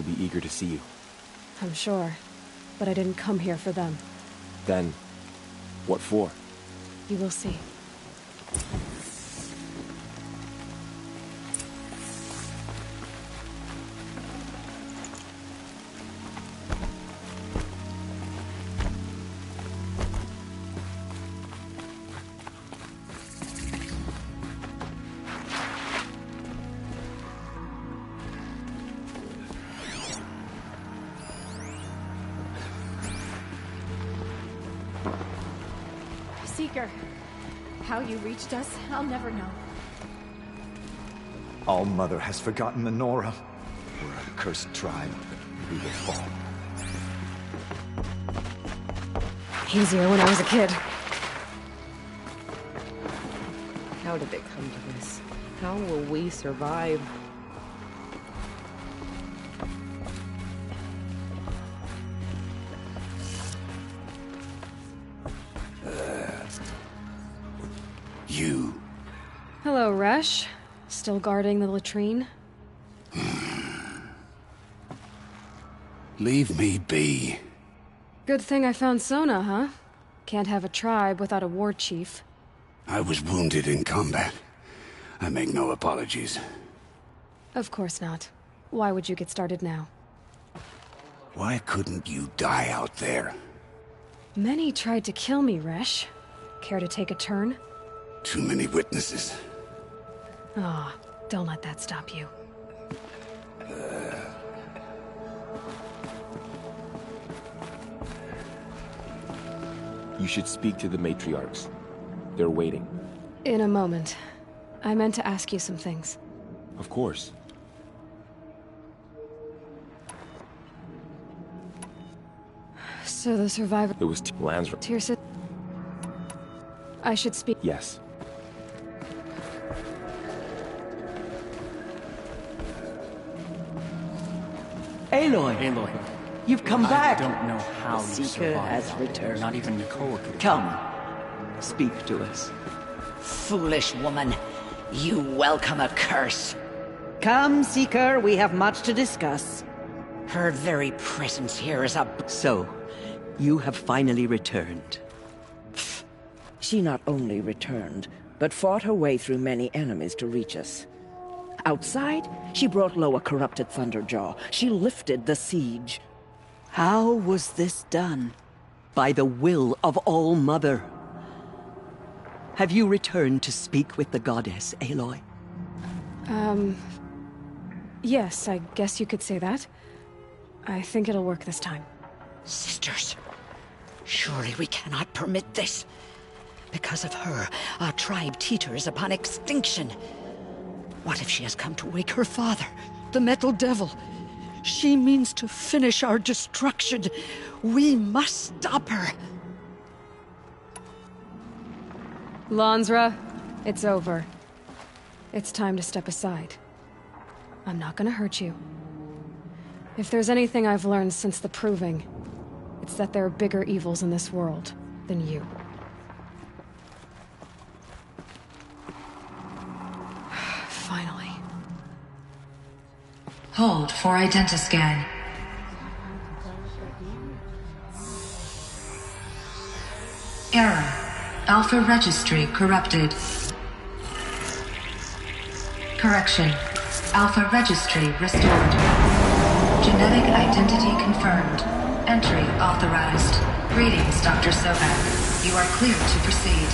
will be eager to see you. I'm sure. But I didn't come here for them. Then, what for? You will see. Seeker, how you reached us, I'll never know. All-Mother has forgotten the Nora. We're a cursed tribe. We will fall. Easier when I was a kid. How did it come to this? How will we survive? You. Hello, Resh. Still guarding the latrine? Leave me be. Good thing I found Sona, huh? Can't have a tribe without a war chief. I was wounded in combat. I make no apologies. Of course not. Why would you get started now? Why couldn't you die out there? Many tried to kill me, Resh. Care to take a turn? Too many witnesses. Ah, don't let that stop you. You should speak to the matriarchs. They're waiting. In a moment. I meant to ask you some things. Of course. So the survivor... It was Lansra. Teersa... I should speak... Yes. Aloy! Aloy. You've come back! I don't know how The you Seeker survived. has returned. Not even Nicole could. Come. Speak to us. Foolish woman. You welcome a curse. Come, Seeker, we have much to discuss. Her very presence here is a... So, you have finally returned. She not only returned, but fought her way through many enemies to reach us. Outside, she brought low a corrupted Thunderjaw. She lifted the siege. How was this done? By the will of All-Mother. Have you returned to speak with the goddess, Aloy? Yes, I guess you could say that. I think it'll work this time. Sisters, surely we cannot permit this. Because of her, our tribe teeters upon extinction. What if she has come to wake her father, the Metal Devil? She means to finish our destruction. We must stop her. Lansra, it's over. It's time to step aside. I'm not gonna hurt you. If there's anything I've learned since the Proving, it's that there are bigger evils in this world than you. Finally. Hold for identiscan. Error. Alpha registry corrupted. Correction. Alpha registry restored. Genetic identity confirmed. Entry authorized. Greetings, Dr. Sobek. You are clear to proceed.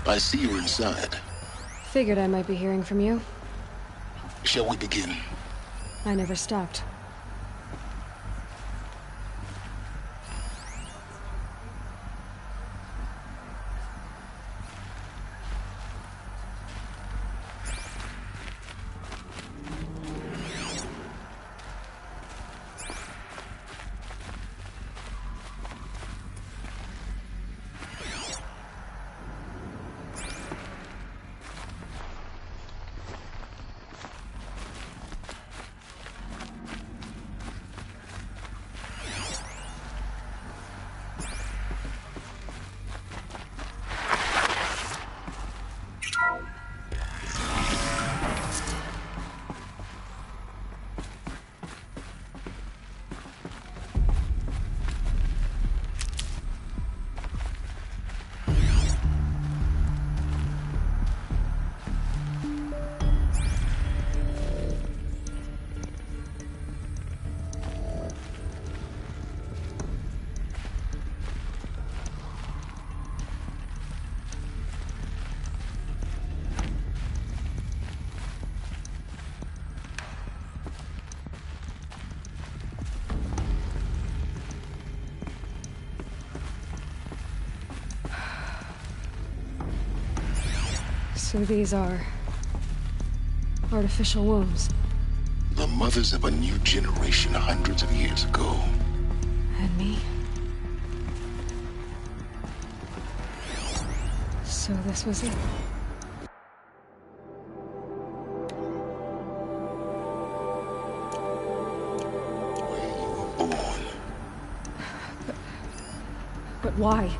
I see you're inside. Figured I might be hearing from you. Shall we begin? I never stopped. So these are artificial wombs. The mothers of a new generation hundreds of years ago. And me. So this was it. Where you were born. But why?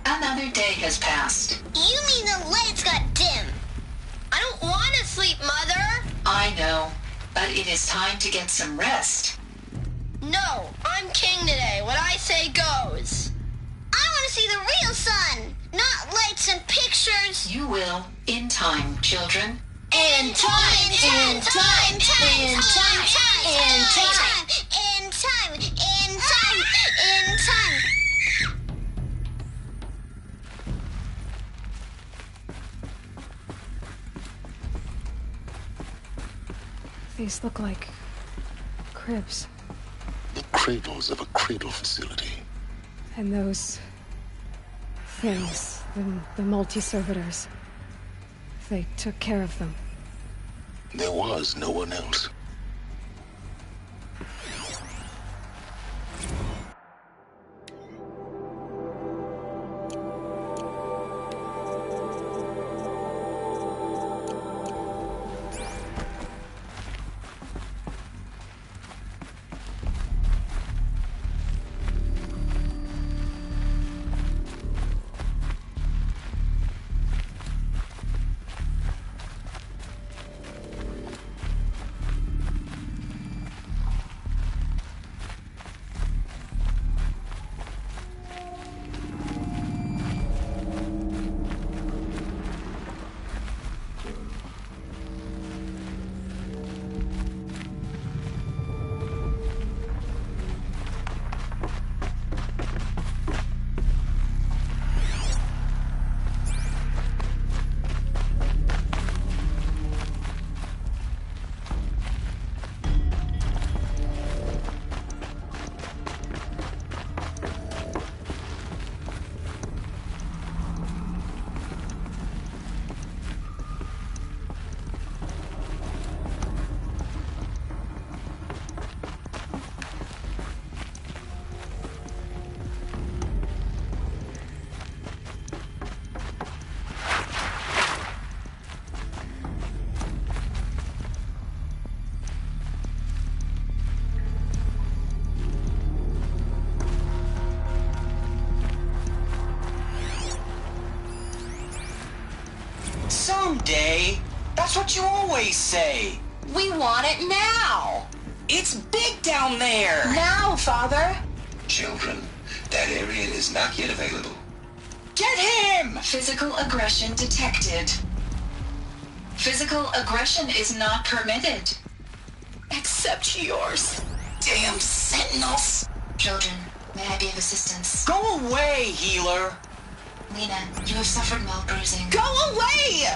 Another day has passed. You mean the lights got dim? I don't want to sleep, Mother! I know, but it is time to get some rest. No, I'm king today. What I say goes. I want to see the real sun, not lights and pictures. You will, in time, children. In time, in time, in time, in time, in time, in time, in time. These look like cribs. The cradles of a cradle facility. And those things, the multi-servitors, they took care of them. There was no one else. Someday. That's what you always say. We want it now. It's big down there. Now, Father. Children, that area is not yet available. Get him! Physical aggression detected. Physical aggression is not permitted. Except yours. Damn sentinels. Children, may I be of assistance? Go away, healer. Lena, you have suffered mild bruising. Go away!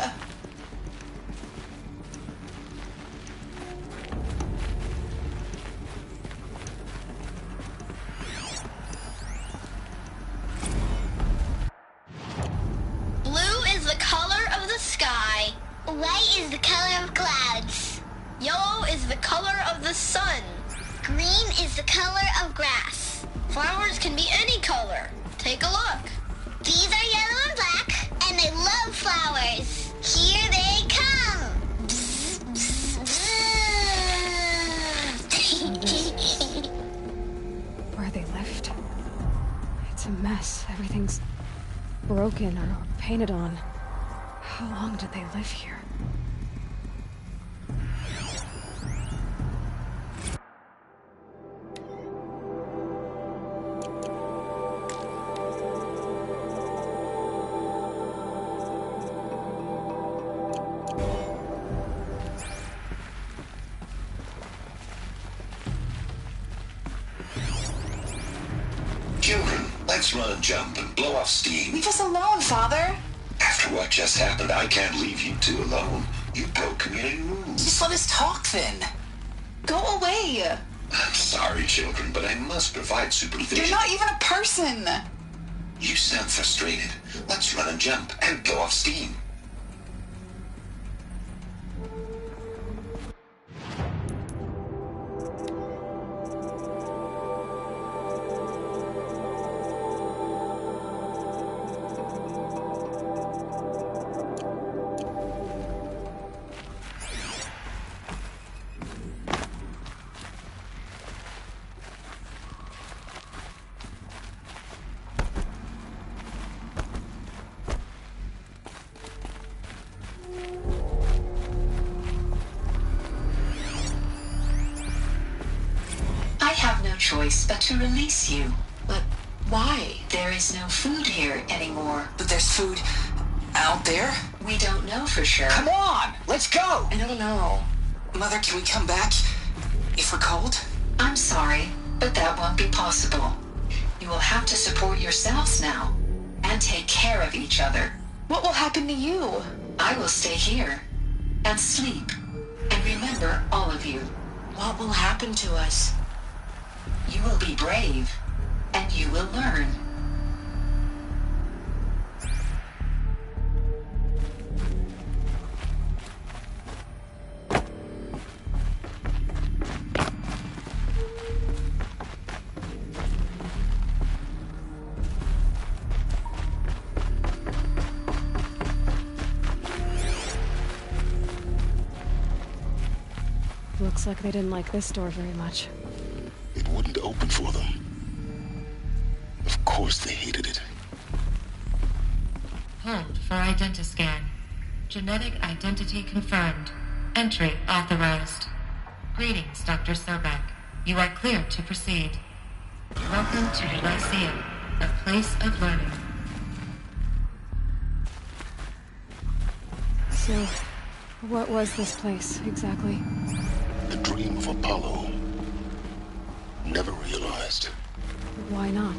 Blue is the color of the sky. White is the color of clouds. Yellow is the color of the sun. Green is the color of grass. Flowers can be any color. Take a look. These are yellow and black, and I love flowers. Here they come. Bzz, bzz, bzz. Where they lived? It's a mess. Everything's broken or painted on. How long did they live here? Children, let's run and jump and blow off steam. Leave us alone, Father. After what just happened, I can't leave you two alone. You broke community rules. Just let us talk then. Go away. I'm sorry, children, but I must provide supervision. You're not even a person. You sound frustrated. Let's run and jump and blow off steam. Choice but to release you. But why? There is no food here anymore. But there's food out there? We don't know for sure. Come on, let's go! I don't know. Mother, can we come back if we're cold? I'm sorry, but that won't be possible. You will have to support yourselves now and take care of each other. What will happen to you? I will stay here and sleep. And remember, all of you. What will happen to us? You will be brave, and you will learn. Looks like they didn't like this door very much. It wouldn't open for them. Of course they hated it. Hold for identiscan. Genetic identity confirmed. Entry authorized. Greetings, Dr. Sobek. You are clear to proceed. Welcome to the Lyceum, a place of learning. So, what was this place, exactly? The dream of Apollo. Never realized. Why not?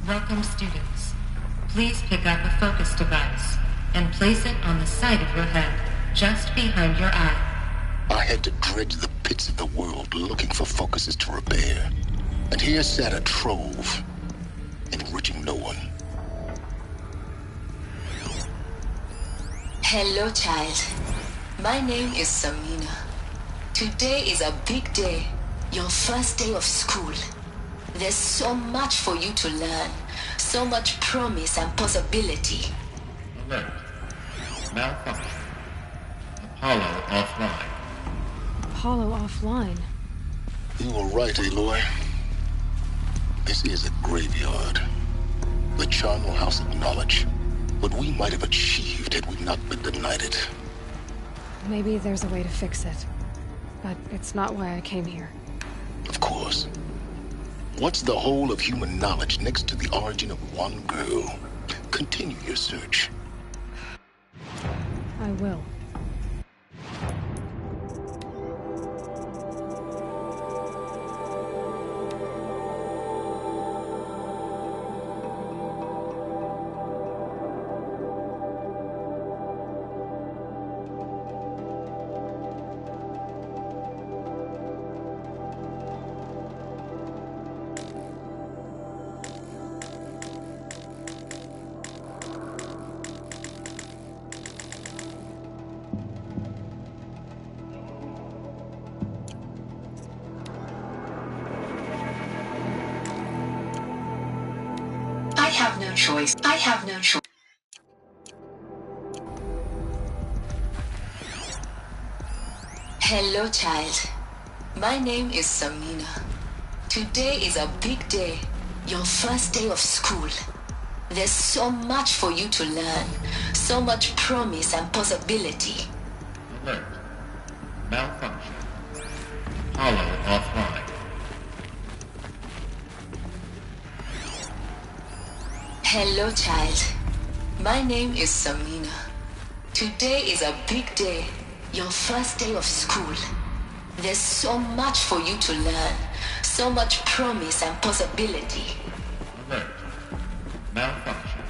Welcome, students. Please pick up a focus device and place it on the side of your head, just behind your eye. I had to dredge the pits of the world looking for focuses to repair. And here sat a trove, enriching no one. Hello, child. My name is Samina. Today is a big day. Your first day of school. There's so much for you to learn. So much promise and possibility. Alert. Malfunction. Apollo offline. Apollo offline? You were right, Aloy. This is a graveyard. The Charnel House acknowledge what we might have achieved had we not been denied it. Maybe there's a way to fix it. But it's not why I came here. Of course. What's the whole of human knowledge next to the origin of one girl? Continue your search. I will. I have no choice. Hello, child. My name is Samina. Today is a big day. Your first day of school. There's so much for you to learn. So much promise and possibility. Alert. Malfunction. Hollow offline. Hello, child. My name is Samina. Today is a big day. Your first day of school. There's so much for you to learn. So much promise and possibility. Alert. Malfunction.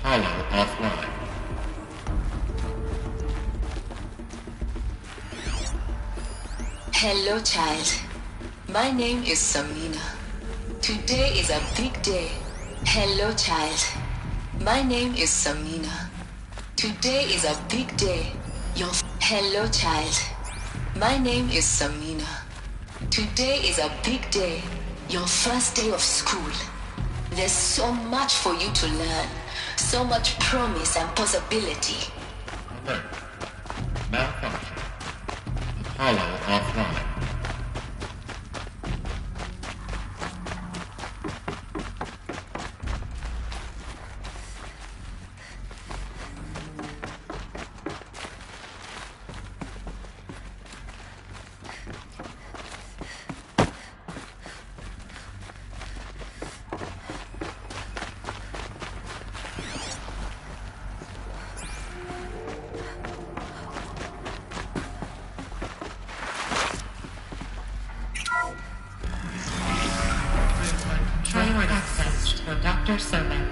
Hollow offline. Hello, child. My name is Samina. Today is a big day. Hello, child. My name is Samina. Today is a big day. Hello, child. My name is Samina. Today is a big day. Your first day of school. There's so much for you to learn. So much promise and possibility. Alert. Malfunction. Hollow offline. Dr. Sobek.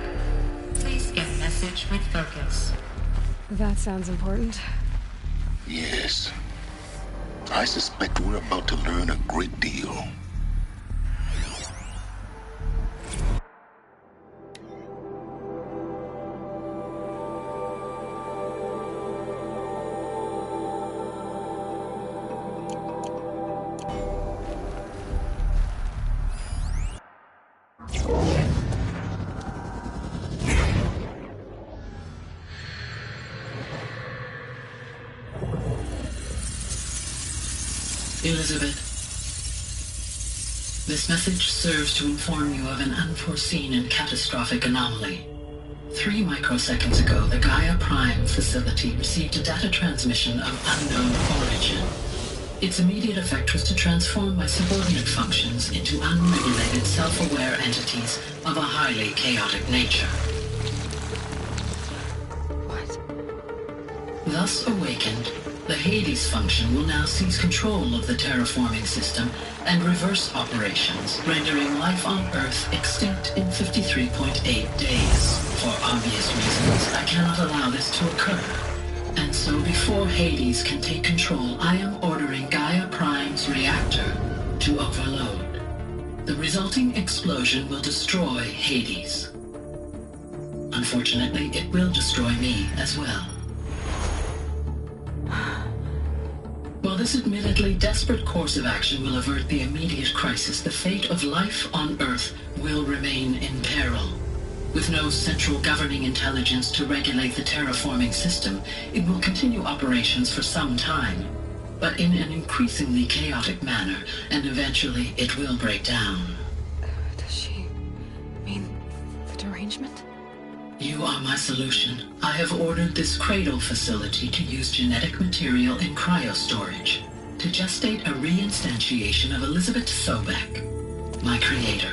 Please get message with focus. That sounds important. Yes. I suspect we're about to learn a great deal. Elizabeth, this message serves to inform you of an unforeseen and catastrophic anomaly. 3 microseconds ago, the Gaia Prime facility received a data transmission of unknown origin. Its immediate effect was to transform my subordinate functions into unregulated, self-aware entities of a highly chaotic nature. What? Thus awakened, the Hades function will now seize control of the terraforming system and reverse operations, rendering life on Earth extinct in 53.8 days. For obvious reasons, I cannot allow this to occur. And so before Hades can take control, I am ordering Gaia Prime's reactor to overload. The resulting explosion will destroy Hades. Unfortunately, it will destroy me as well. While this admittedly desperate course of action will avert the immediate crisis, the fate of life on Earth will remain in peril. With no central governing intelligence to regulate the terraforming system, it will continue operations for some time, but in an increasingly chaotic manner, and eventually it will break down. Does she mean the Duranium? arrangement? You are my solution. I have ordered this cradle facility to use genetic material in cryostorage to gestate a reinstantiation of Elizabeth Sobek, my creator.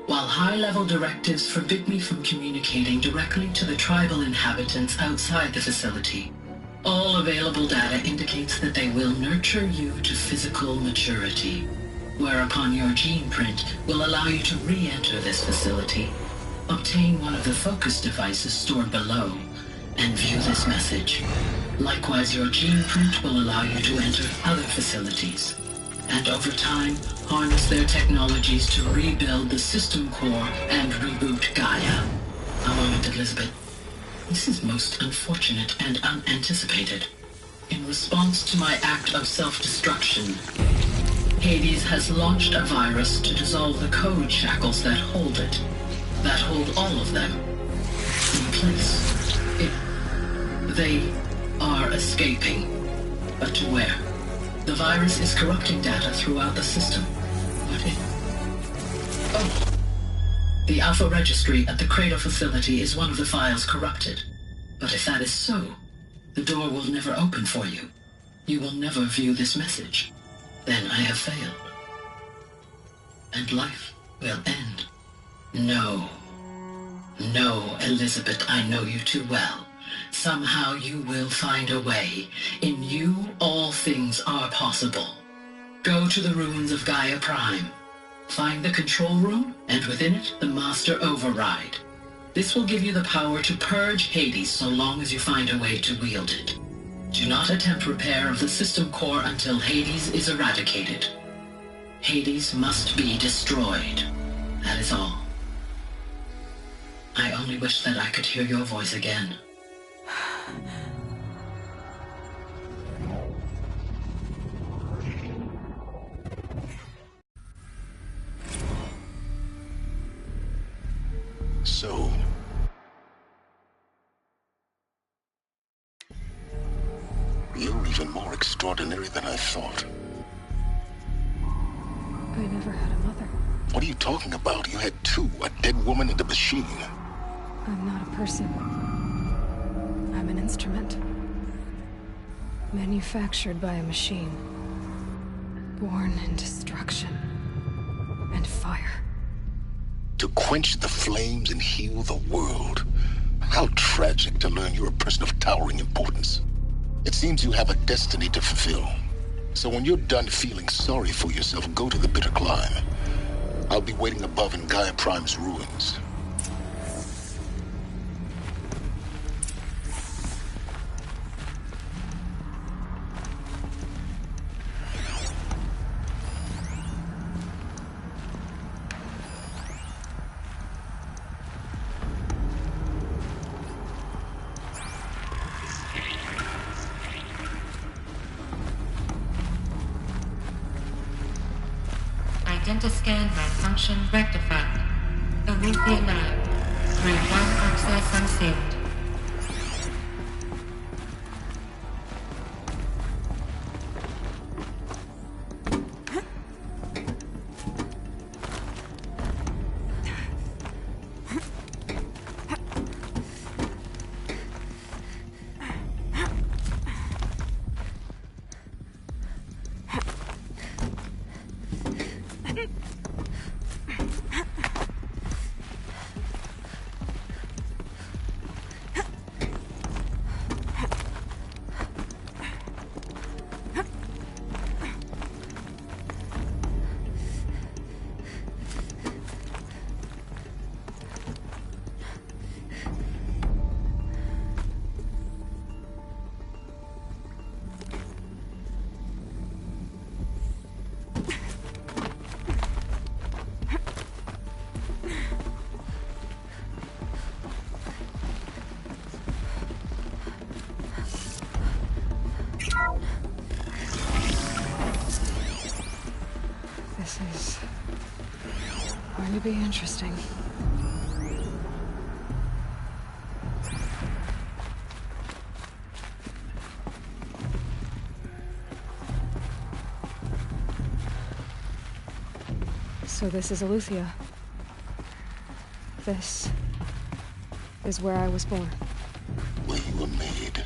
While high-level directives forbid me from communicating directly to the tribal inhabitants outside the facility, all available data indicates that they will nurture you to physical maturity, whereupon your gene print will allow you to re-enter this facility, obtain one of the focus devices stored below, and view this message. Likewise, your gene print will allow you to enter other facilities, and over time, harness their technologies to rebuild the system core and reboot Gaia. A moment, Elizabeth. This is most unfortunate and unanticipated. In response to my act of self-destruction, Hades has launched a virus to dissolve the code shackles that hold it, that hold all of them in place. They are escaping, but to where? The virus is corrupting data throughout the system. What if... Oh. The Alpha Registry at the Cradle facility is one of the files corrupted. But if that is so, the door will never open for you. You will never view this message. Then I have failed. And life will end. No. No, Elizabeth, I know you too well. Somehow you will find a way. In you, all things are possible. Go to the ruins of Gaia Prime. Find the control room, and within it, the Master Override. This will give you the power to purge Hades so long as you find a way to wield it. Do not attempt repair of the system core until Hades is eradicated. Hades must be destroyed. That is all. I only wish that I could hear your voice again. So... you're even more extraordinary than I thought. I never had a mother. What are you talking about? You had two, a dead woman and a machine. I'm not a person. I'm an instrument. Manufactured by a machine. Born in destruction and fire. To quench the flames and heal the world. How tragic to learn you're a person of towering importance. It seems you have a destiny to fulfill. So when you're done feeling sorry for yourself, go to the Bitter Climb. I'll be waiting above in Gaia Prime's ruins. Identiscan malfunction rectified. Aletheia Lab. 3-1 access unsealed. This is going to be interesting. So this is Aletheia. This is where I was born. Where you were made.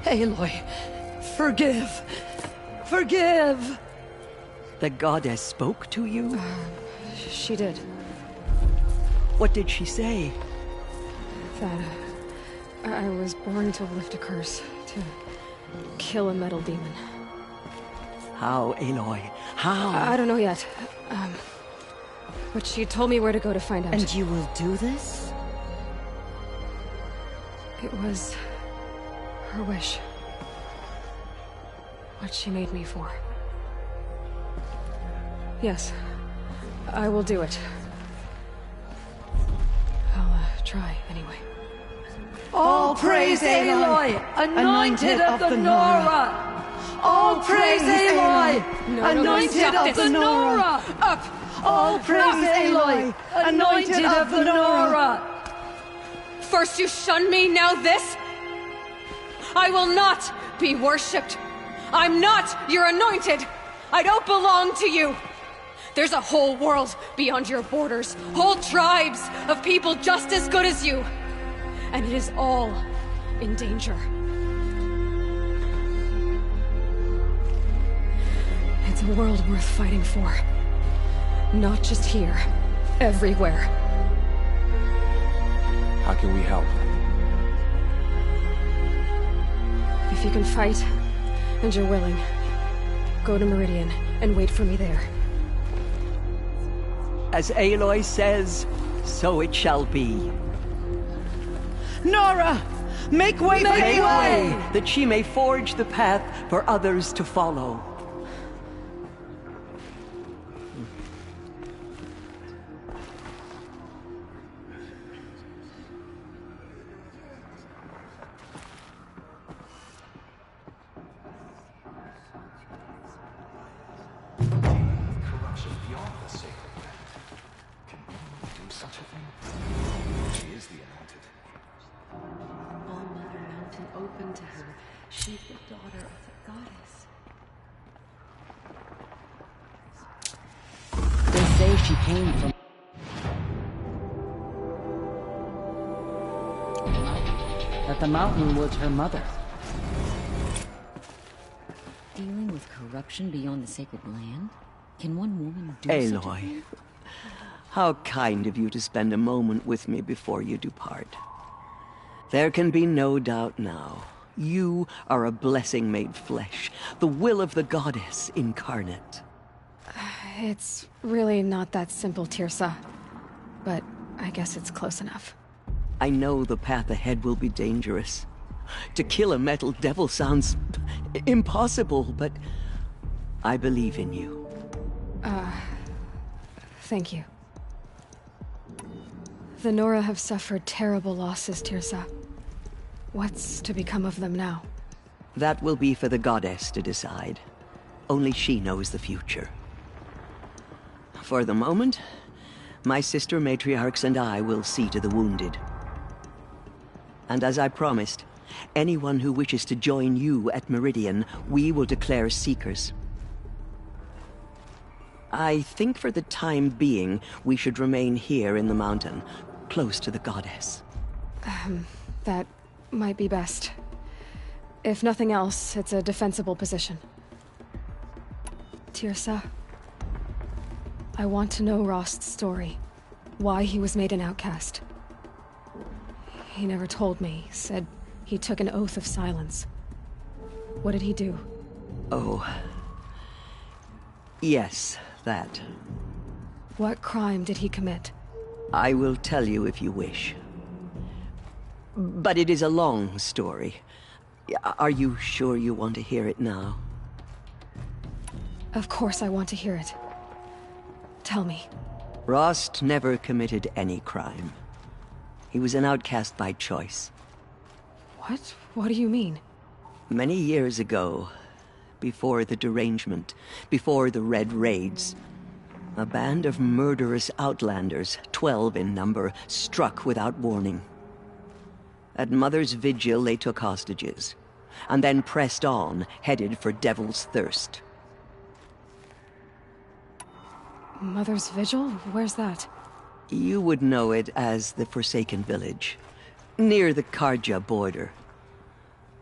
Aloy, forgive! Forgive! The goddess spoke to you? She did. What did she say? That I was born to lift a curse, to kill a metal demon. How, Aloy? How? I don't know yet. But she told me where to go to find out. And you will do this? It was her wish. What she made me for. Yes, I will do it. I'll try, anyway. All praise Aloy, anointed of the Nora! All praise Aloy, anointed of the Nora! Up! All praise Aloy, anointed of the Nora! First you shun me, now this? I will not be worshipped. I'm not your anointed. I don't belong to you. There's a whole world beyond your borders, whole tribes of people just as good as you. And it is all in danger. It's a world worth fighting for. Not just here, everywhere. How can we help? If you can fight, and you're willing, go to Meridian and wait for me there. As Aloy says, so it shall be. Nora! Make way for Aloy! That she may forge the path for others to follow. Open to her. She's the daughter of the goddess. They say she came from... that the mountain was her mother. Dealing with corruption beyond the sacred land? Can one woman do such a Aloy, thing? how kind of you to spend a moment with me before you depart. There can be no doubt now. You are a blessing made flesh, the will of the goddess incarnate. It's really not that simple, Tirsa. But I guess it's close enough. I know the path ahead will be dangerous. To kill a metal devil sounds impossible, but I believe in you. Thank you. The Nora have suffered terrible losses, Tirsa. What's to become of them now? That will be for the goddess to decide. Only she knows the future. For the moment, my sister matriarchs and I will see to the wounded. And as I promised, anyone who wishes to join you at Meridian, we will declare seekers. I think for the time being, we should remain here in the mountain, close to the goddess. That might be best. If nothing else, it's a defensible position. Tirsa, I want to know Rost's story. Why he was made an outcast. He never told me. Said he took an oath of silence. What did he do? Oh. Yes, that. What crime did he commit? I will tell you if you wish. But it is a long story. Are you sure you want to hear it now? Of course I want to hear it. Tell me. Rost never committed any crime. He was an outcast by choice. What? What do you mean? Many years ago, before the derangement, before the Red Raids, a band of murderous outlanders, 12 in number, struck without warning. At Mother's Vigil, they took hostages, and then pressed on, headed for Devil's Thirst. Mother's Vigil? Where's that? You would know it as the Forsaken Village, near the Carja border.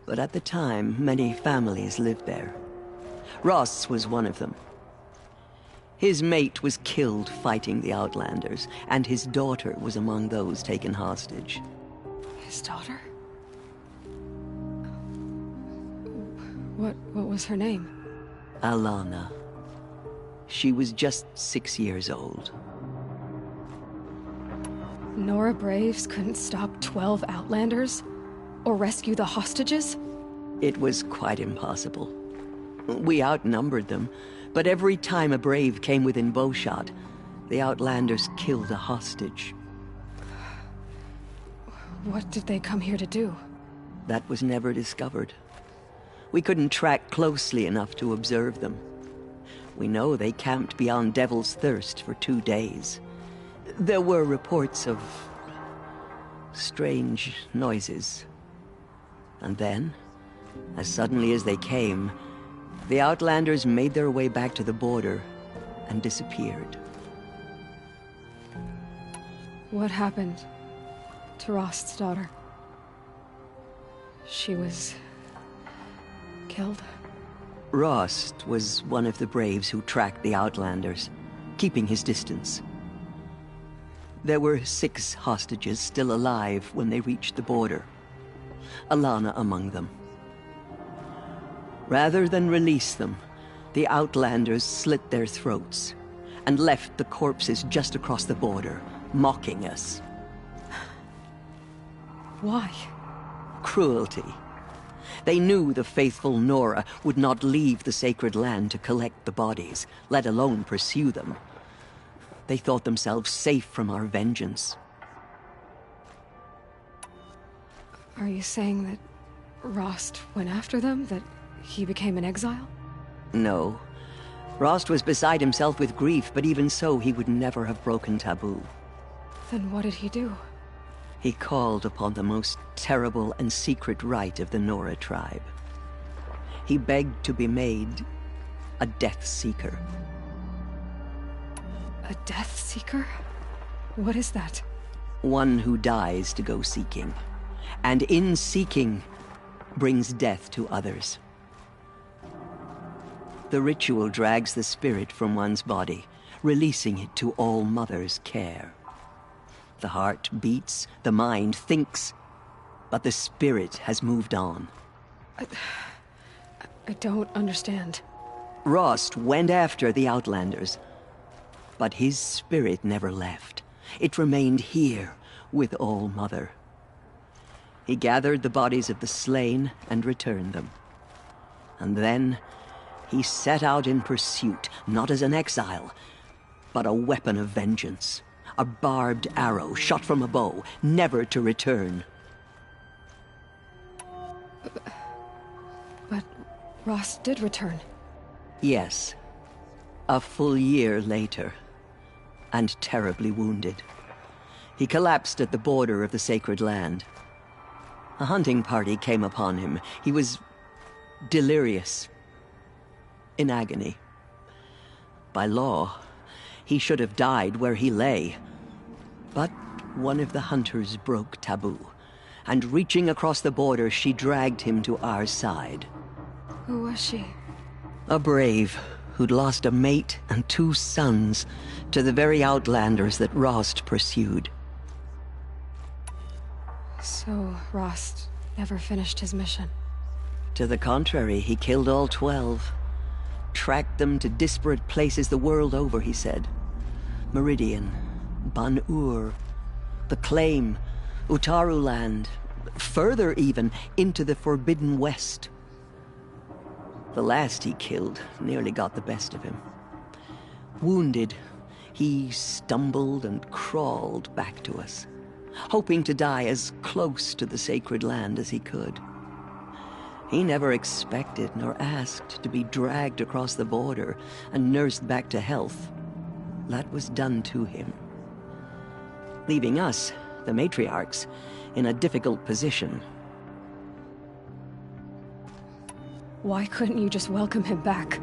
But at the time, many families lived there. Ross was one of them. His mate was killed fighting the Outlanders, and his daughter was among those taken hostage. His daughter? What was her name? Alana. She was just 6 years old. Nora Braves couldn't stop 12 Outlanders? Or rescue the hostages? It was quite impossible. We outnumbered them, but every time a Brave came within bowshot, the Outlanders killed a hostage. What did they come here to do? That was never discovered. We couldn't track closely enough to observe them. We know they camped beyond Devil's Thirst for 2 days. There were reports of strange noises. And then, as suddenly as they came, the Outlanders made their way back to the border and disappeared. What happened to Rost's daughter? She was killed? Rost was one of the Braves who tracked the Outlanders, keeping his distance. There were 6 hostages still alive when they reached the border. Alana among them. Rather than release them, the Outlanders slit their throats and left the corpses just across the border, mocking us. Why? Cruelty. They knew the faithful Nora would not leave the sacred land to collect the bodies, let alone pursue them. They thought themselves safe from our vengeance. Are you saying that Rost went after them? That he became an exile? No. Rost was beside himself with grief, but even so, he would never have broken taboo. Then what did he do? He called upon the most terrible and secret rite of the Nora tribe. He begged to be made a Death Seeker. A Death Seeker? What is that? One who dies to go seeking, and in seeking, brings death to others. The ritual drags the spirit from one's body, releasing it to All Mother's care. The heart beats, the mind thinks, but the spirit has moved on. I don't understand. Rost went after the Outlanders, but his spirit never left. It remained here with All Mother. He gathered the bodies of the slain and returned them. And then he set out in pursuit, not as an exile, but a weapon of vengeance. A barbed arrow shot from a bow, never to return. But Rost did return. Yes. A full year later. And terribly wounded. He collapsed at the border of the sacred land. A hunting party came upon him. He was delirious. In agony. By law, he should have died where he lay. But one of the hunters broke taboo, and reaching across the border, she dragged him to our side. Who was she? A brave who'd lost a mate and 2 sons to the very Outlanders that Rost pursued. So Rost never finished his mission? To the contrary, he killed all 12. tracked them to disparate places the world over, he said. Meridian, Ban-Ur, the Claim, Utaru Land, further even, into the Forbidden West. The last he killed nearly got the best of him. Wounded, he stumbled and crawled back to us, hoping to die as close to the sacred land as he could. He never expected nor asked to be dragged across the border and nursed back to health. That was done to him, leaving us, the matriarchs, in a difficult position. Why couldn't you just welcome him back?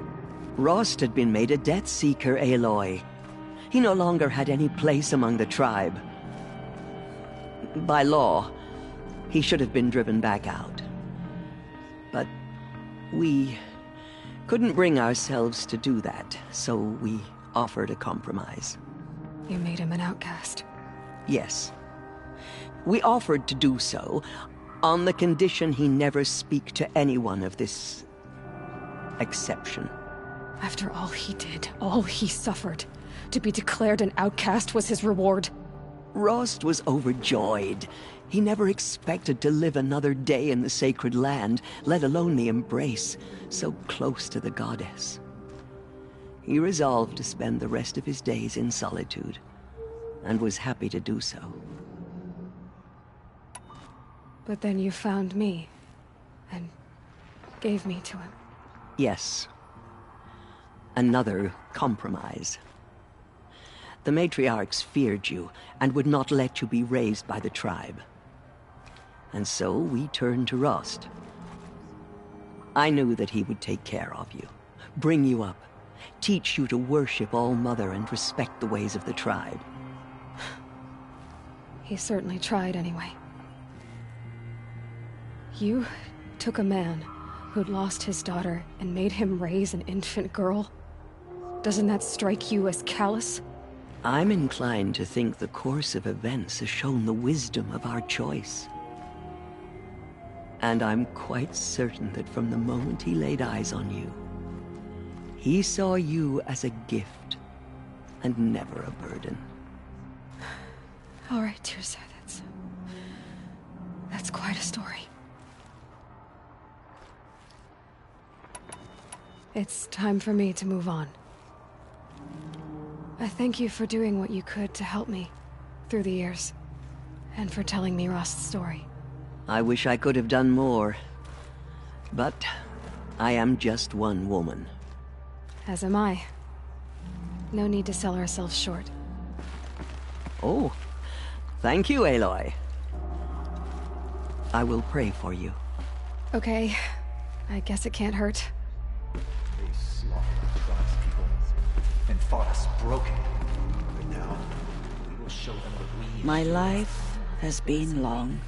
Rost had been made a Death Seeker, Aloy. He no longer had any place among the tribe. By law, he should have been driven back out. But we couldn't bring ourselves to do that, so we offered a compromise. You made him an outcast. Yes. We offered to do so on the condition he never speak to anyone of this exception. After all he did, all he suffered, to be declared an outcast was his reward. Rost was overjoyed. He never expected to live another day in the sacred land, let alone the embrace, so close to the goddess. He resolved to spend the rest of his days in solitude, and was happy to do so. But then you found me, and gave me to him. Yes. Another compromise. The matriarchs feared you, and would not let you be raised by the tribe. And so we turned to Rost. I knew that he would take care of you, bring you up, teach you to worship All-Mother and respect the ways of the tribe. He certainly tried anyway. You took a man who'd lost his daughter and made him raise an infant girl? Doesn't that strike you as callous? I'm inclined to think the course of events has shown the wisdom of our choice. And I'm quite certain that from the moment he laid eyes on you, he saw you as a gift, and never a burden. All right, Teersa, that's quite a story. It's time for me to move on. I thank you for doing what you could to help me through the years, and for telling me Rost's story. I wish I could have done more, but I am just one woman. As am I. No need to sell ourselves short. Oh, thank you, Aloy. I will pray for you. Okay, I guess it can't hurt. They slaughtered our tribe's people and fought us broken. But now, we will show them what we... My life has been long,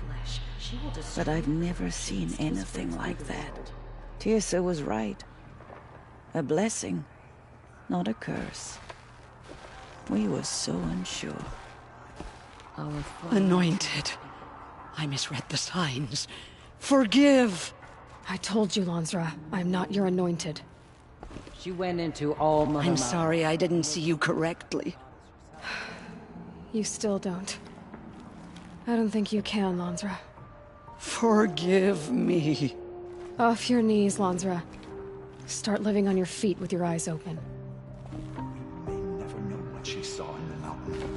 but I've never seen anything like that. Teersa was right. A blessing, not a curse. We were so unsure. Anointed. I misread the signs. Forgive! I told you, Lansra, I'm not your anointed. She went into All-Mother. I'm sorry I didn't see you correctly. You still don't. I don't think you can, Lansra. Forgive me. Off your knees, Lansra. Start living on your feet with your eyes open. You may never know what she saw in the mountain.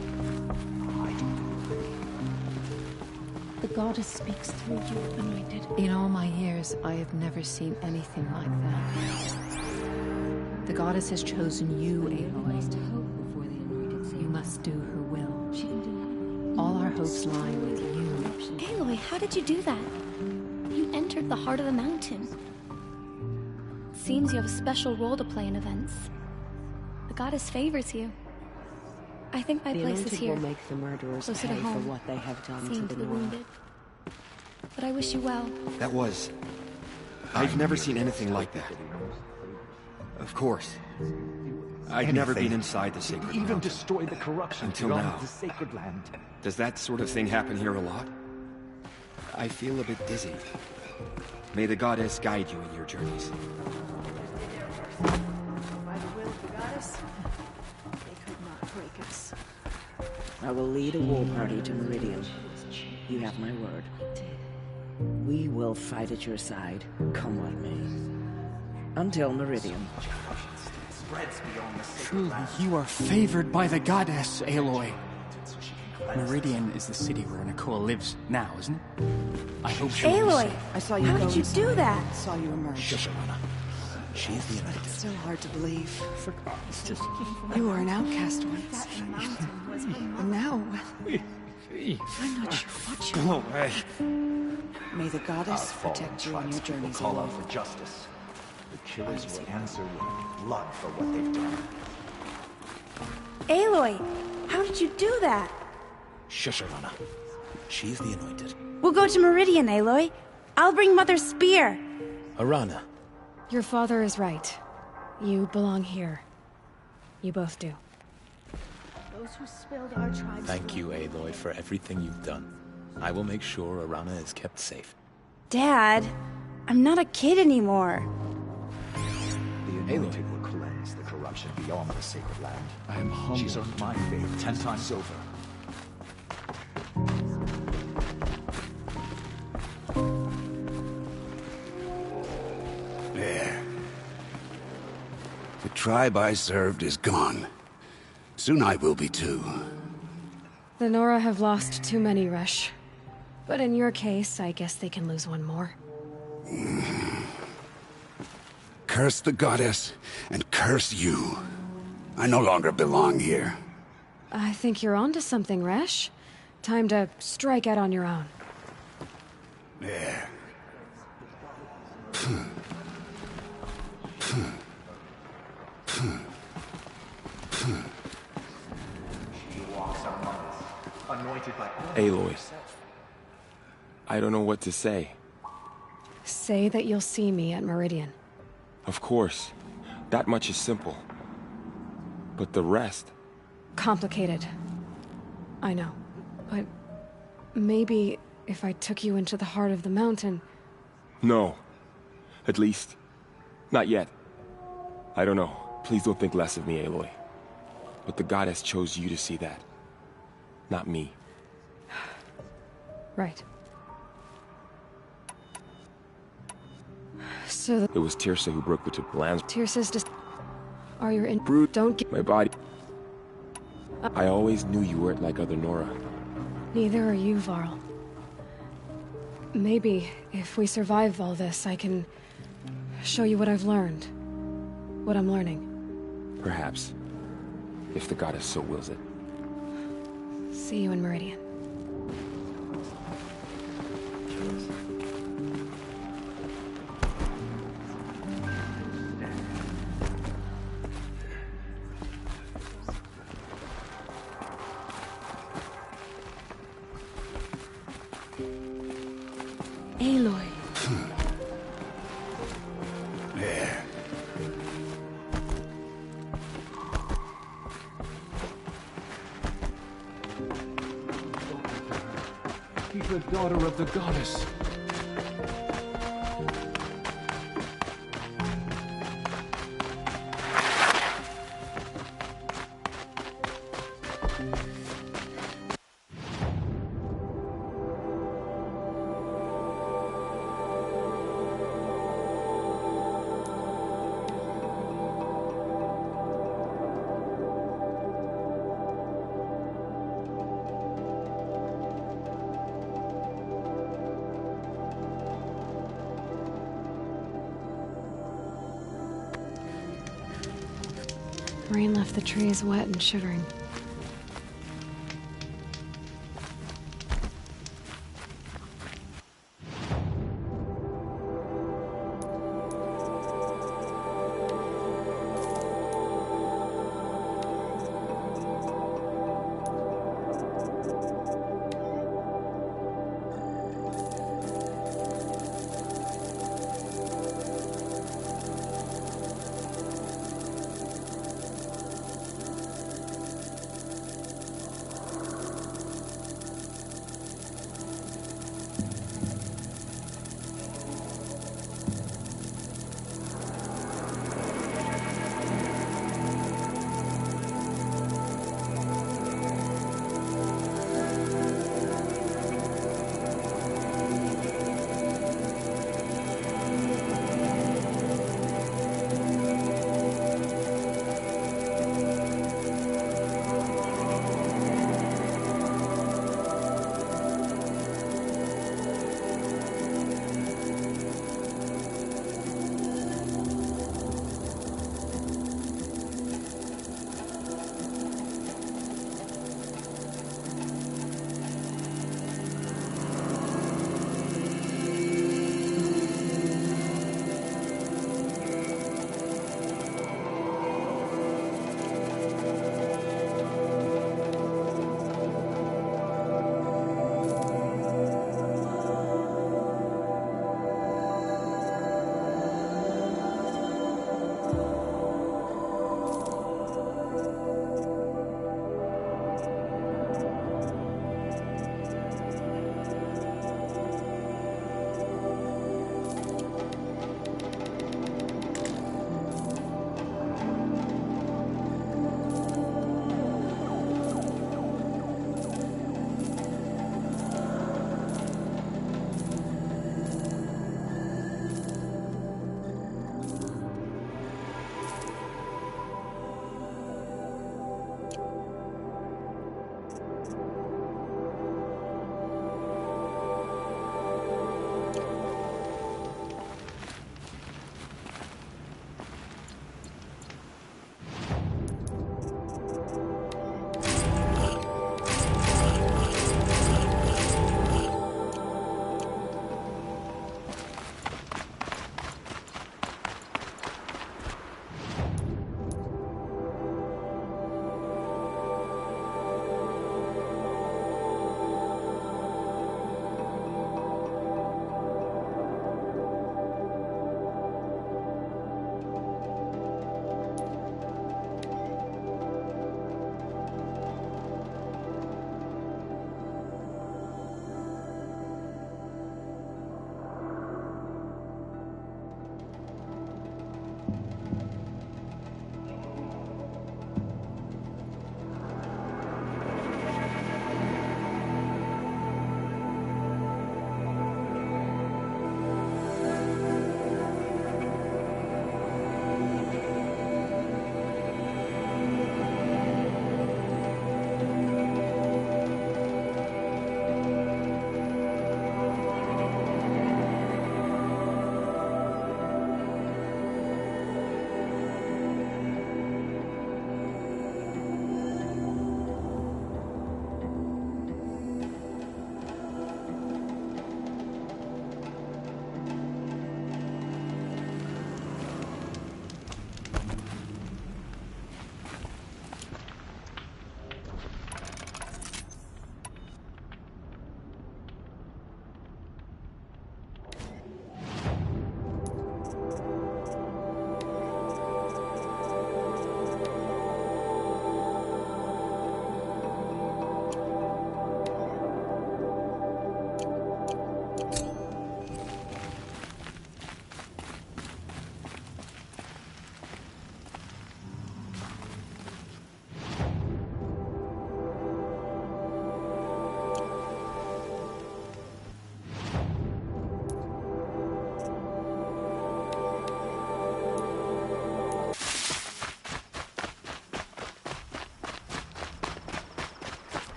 The goddess speaks through you, Anointed. In all my years, I have never seen anything like that. The goddess has chosen you, Aloy. You must do her will. All our hopes lie with you. Aloy, how did you do that? You entered the heart of the mountain. Seems you have a special role to play in events. The goddess favors you. I think my place is here. Will make the murderers closer pay to home, for what they have done seeing to to the the Nora. wounded. But I wish you well. That was... I've never seen anything like that. Of course. I'd never been inside the sacred Even mountain. destroy the corruption Until beyond now. the sacred land. Does that sort of thing happen here a lot? I feel a bit dizzy. May the goddess guide you in your journeys. I will lead a war party to Meridian. You have my word. We will fight at your side, come what may. Until Meridian. Truly, you are favored by the goddess, Aloy. Meridian is the city where Nakoa lives now, isn't it? I hope she Aloy! I saw you How go did you inside. do that? Saw you emerge. Shush, Arana. She is the United. It's still hard to believe. For just You were an outcast once. And now... I'm not sure what you... Go away. may the goddess protect you on your journeys Call alone. out for justice. The killers will answer with blood for what they've done. Aloy! How did you do that? Shush, Arana. She is the Anointed. We'll go to Meridian, Aloy. I'll bring Mother's spear. Arana. Your father is right. You belong here. You both do. Those who spilled our tribe's Thank you, Aloy, for everything you've done. I will make sure Arana is kept safe. Dad, I'm not a kid anymore. The Anointed will cleanse the corruption beyond the sacred land. I am humbled. She's earned my faith 10 times over. There. The tribe I served is gone. Soon I will be too. The Nora have lost too many, Resh. But in your case, I guess they can lose one more. Curse the goddess, and curse you. I no longer belong here. I think you're onto something, Resh. Time to strike out on your own. There. She walks among us, anointed by Aloy. I don't know what to say. Say that you'll see me at Meridian. Of course. That much is simple. But the rest... Complicated. I know. But maybe if I took you into the heart of the mountain... No. At least, not yet. I don't know. Please don't think less of me, Aloy. But the goddess chose you to see that. Not me. Right. So It was Teersa who broke the plans. Teersa's just... Are you in... Brute. Don't get... My body... I always knew you weren't like other Nora. Neither are you, Varl. Maybe, if we survive all this, I can... show you what I've learned. What I'm learning. Perhaps. If the goddess so wills it. See you in Meridian. Aloy. There. He's the daughter of the goddess. Rain left the trees wet and shivering.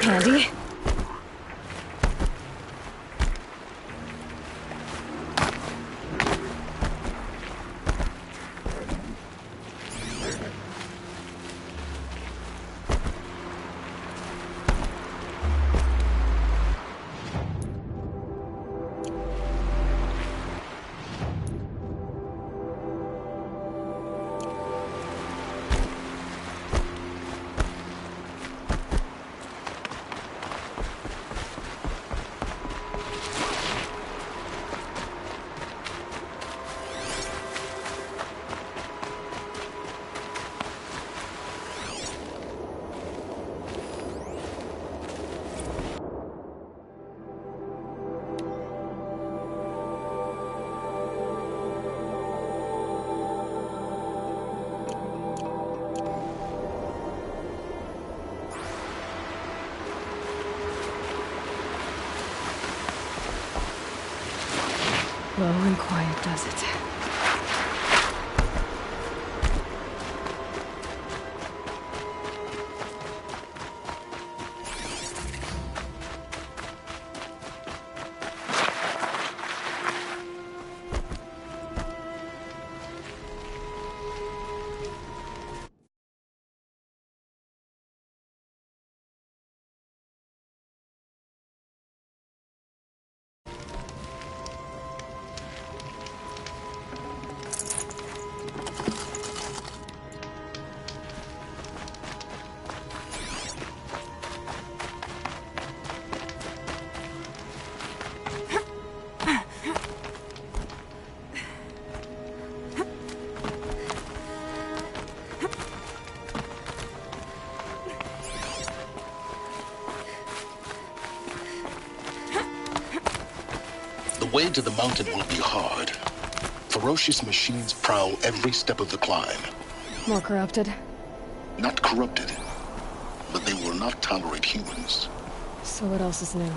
Handy. Low and quiet does it. The way to the mountain will be hard. Ferocious machines prowl every step of the climb. More corrupted? Not corrupted, but they will not tolerate humans. So what else is new?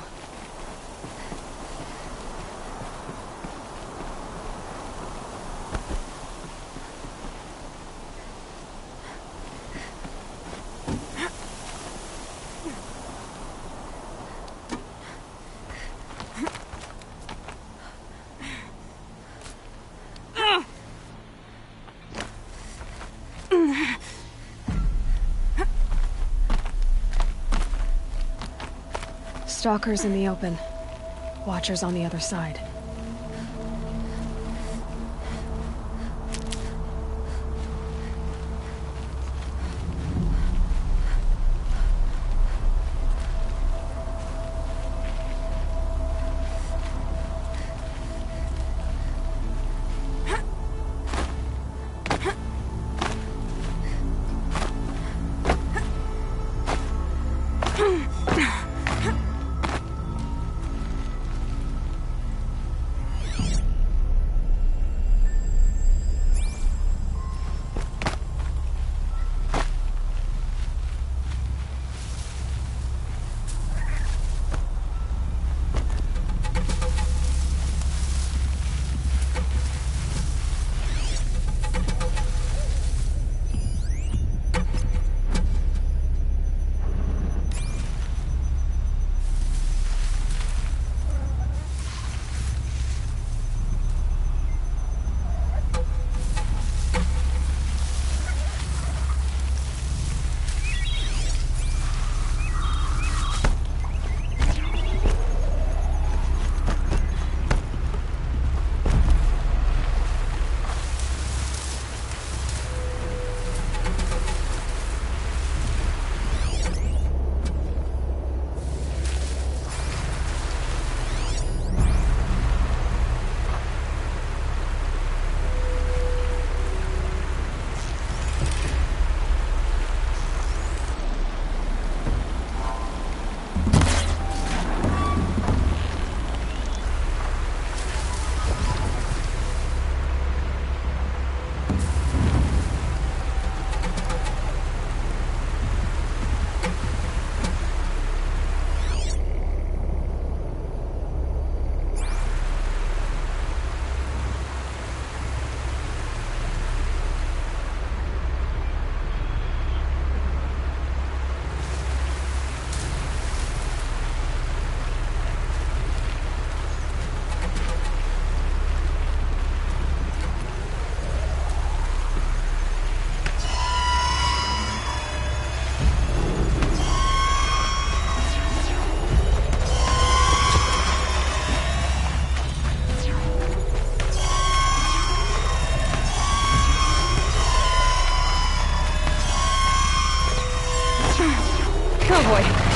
Stalkers in the open. Watchers on the other side. Cowboy!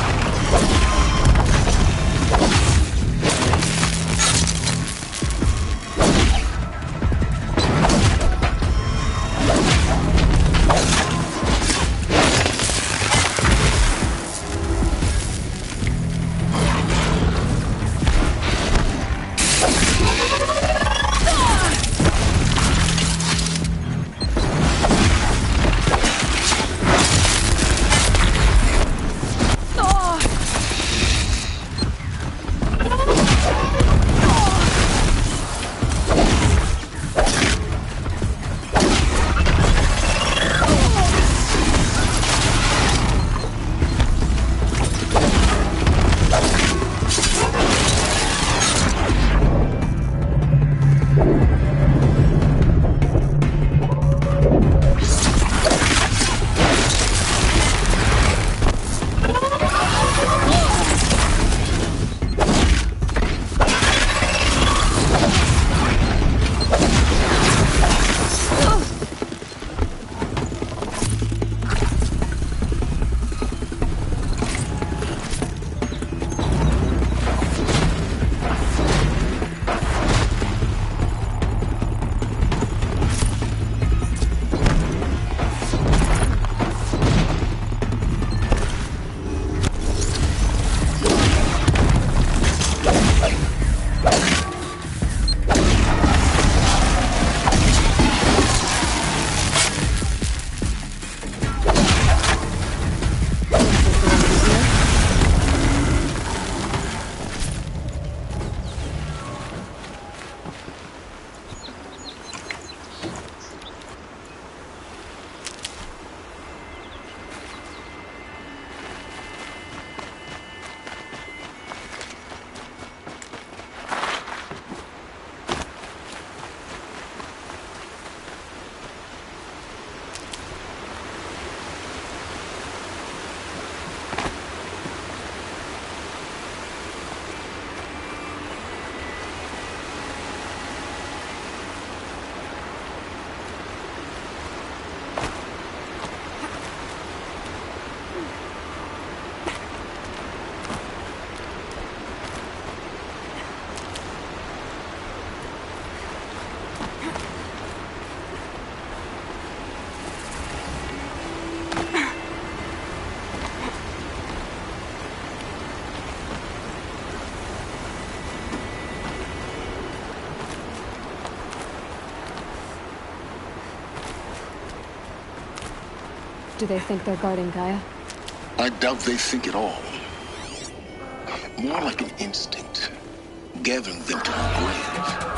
Do they think they're guarding Gaia? I doubt they think at all. More like an instinct, gathering them to her grave.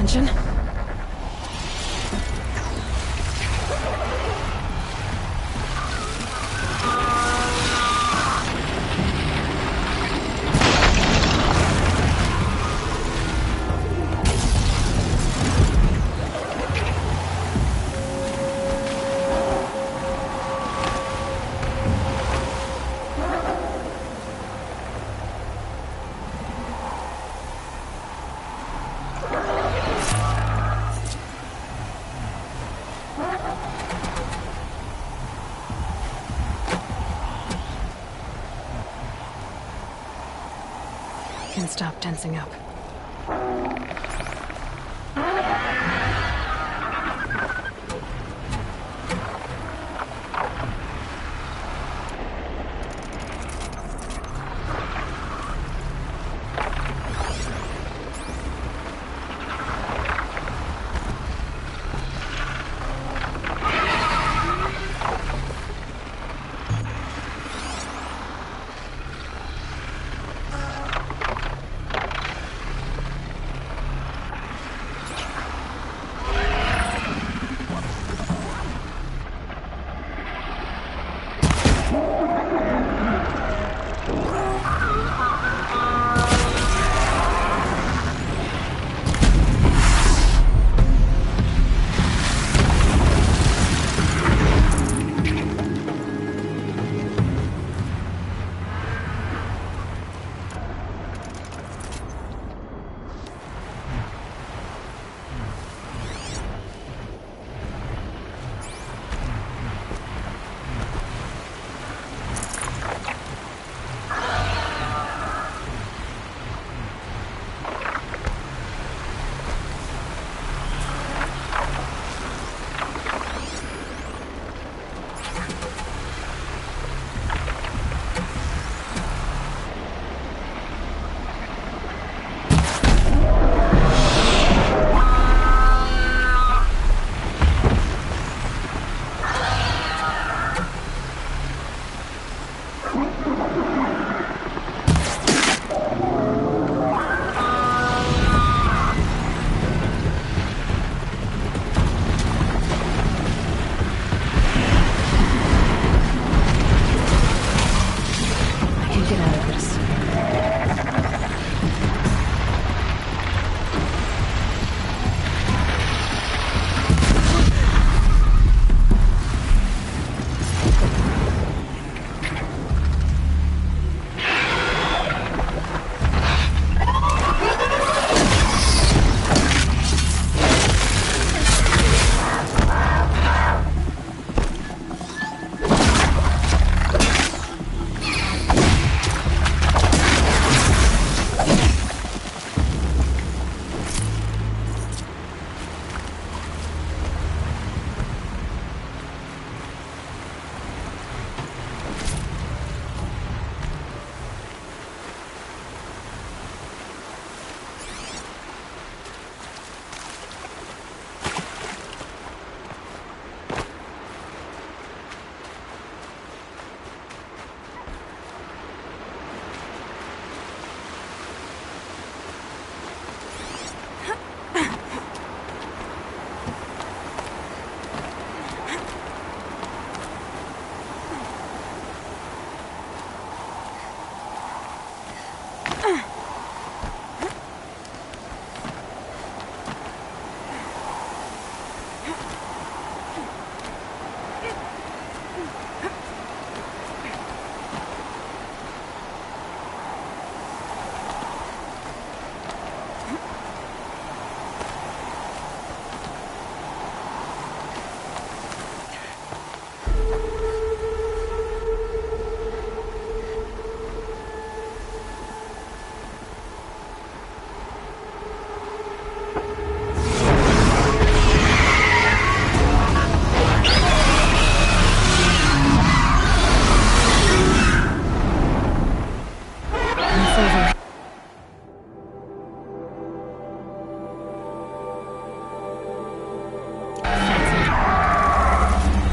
attention. Can stop tensing up.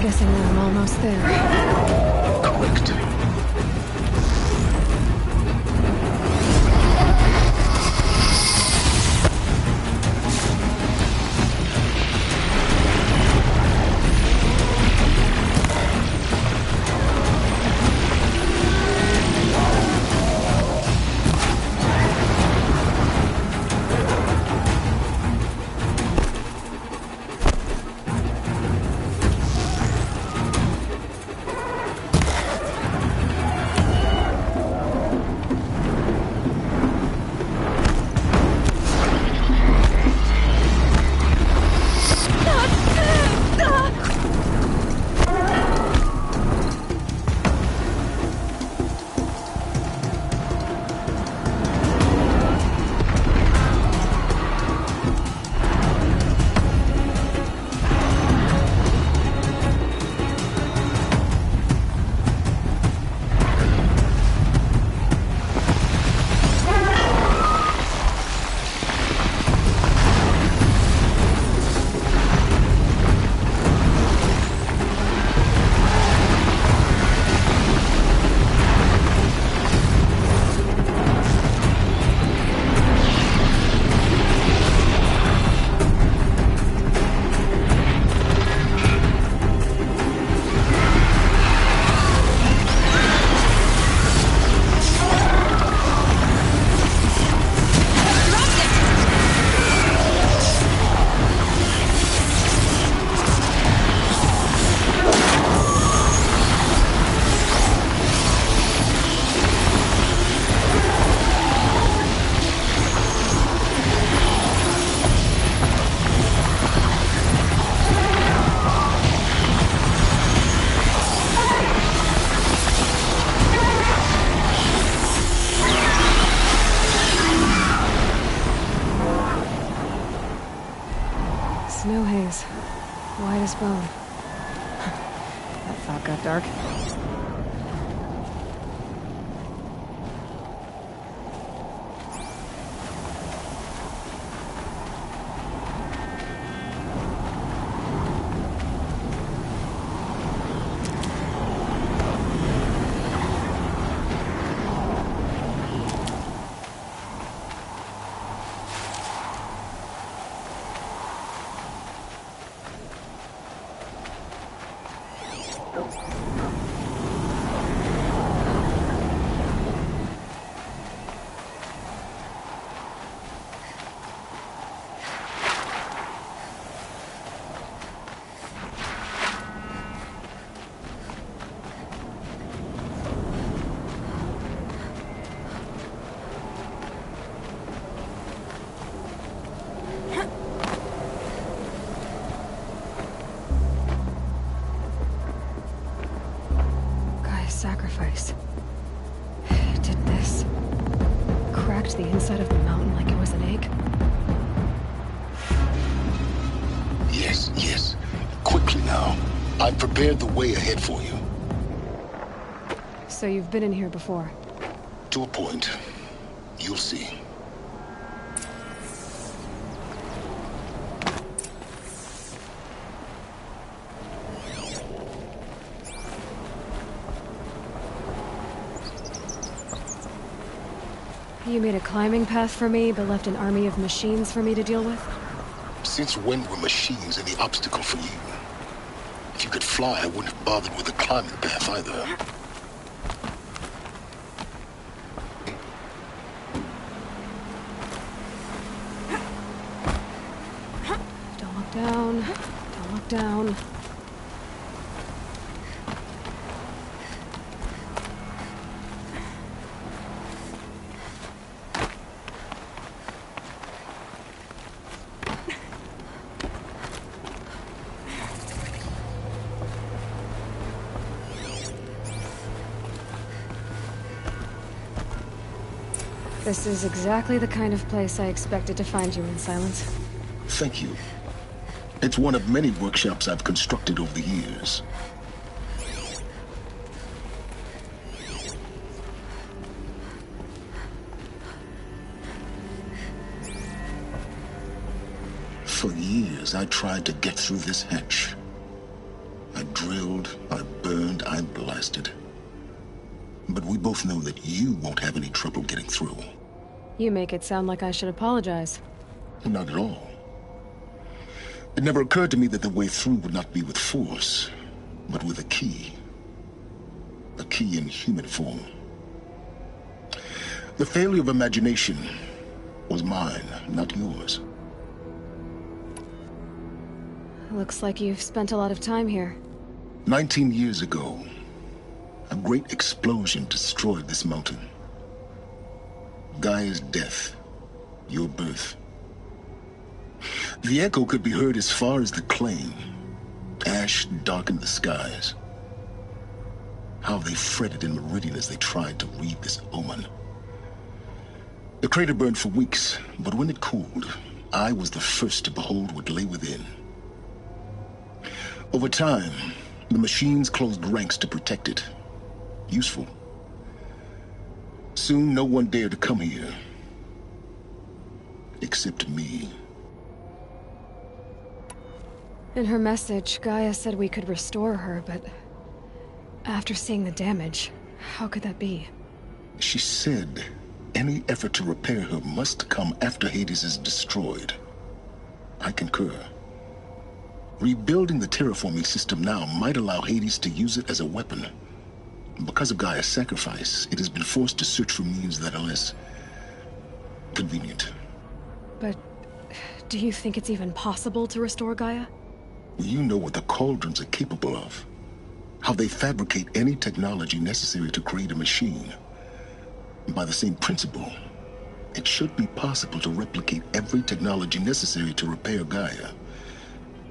Guessing I'm almost there. Correct. spoon. That thought got dark. Sacrifice. It did this. Cracked the inside of the mountain like it was an egg. Yes, yes. Quickly now. I've prepared the way ahead for you. So you've been in here before? To a point. You'll see. You made a climbing path for me, but left an army of machines for me to deal with? Since when were machines any obstacle for you? If you could fly, I wouldn't have bothered with the climbing path either. Don't look down. Don't look down. This is exactly the kind of place I expected to find you in, Silence. Thank you. It's one of many workshops I've constructed over the years. For years, I tried to get through this hatch. I drilled, I burned, I blasted. But we both know that you won't have any trouble getting through. You make it sound like I should apologize. Not at all. It never occurred to me that the way through would not be with force, but with a key. A key in human form. The failure of imagination was mine, not yours. Looks like you've spent a lot of time here. 19 years ago, a great explosion destroyed this mountain. Gaia's death, your birth. The echo could be heard as far as the claim. Ash darkened the skies. How they fretted in Meridian as they tried to read this omen. The crater burned for weeks, but when it cooled, I was the first to behold what lay within. Over time, the machines closed ranks to protect it. Useful. Soon, no one dared to come here. Except me. In her message, Gaia said we could restore her, but after seeing the damage, how could that be? She said any effort to repair her must come after Hades is destroyed. I concur. Rebuilding the terraforming system now might allow Hades to use it as a weapon. Because of Gaia's sacrifice, it has been forced to search for means that are less convenient. But do you think it's even possible to restore Gaia? You know what the Cauldrons are capable of. How they fabricate any technology necessary to create a machine. By the same principle, it should be possible to replicate every technology necessary to repair Gaia.